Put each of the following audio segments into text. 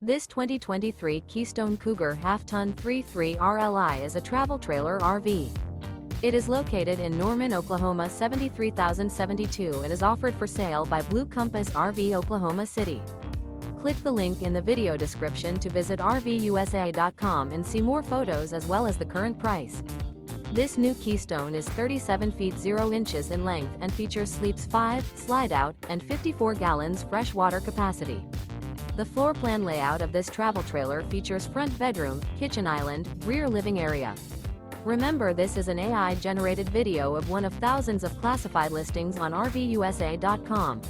This 2023 Keystone Cougar Half-Ton 3.3 RLI is a travel trailer RV. It is located in Norman, Oklahoma 73072 and is offered for sale by Blue Compass RV Oklahoma City. Click the link in the video description to visit RVUSA.com and see more photos as well as the current price. This new Keystone is 37 feet 0 inches in length and features sleeps 5, slide-out, and 54 gallons fresh water capacity. The floor plan layout of this travel trailer features front bedroom, kitchen island, rear living area. Remember, this is an AI-generated video of one of thousands of classified listings on RVUSA.com.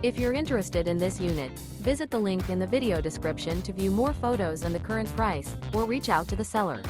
If you're interested in this unit, visit the link in the video description to view more photos and the current price, or reach out to the seller.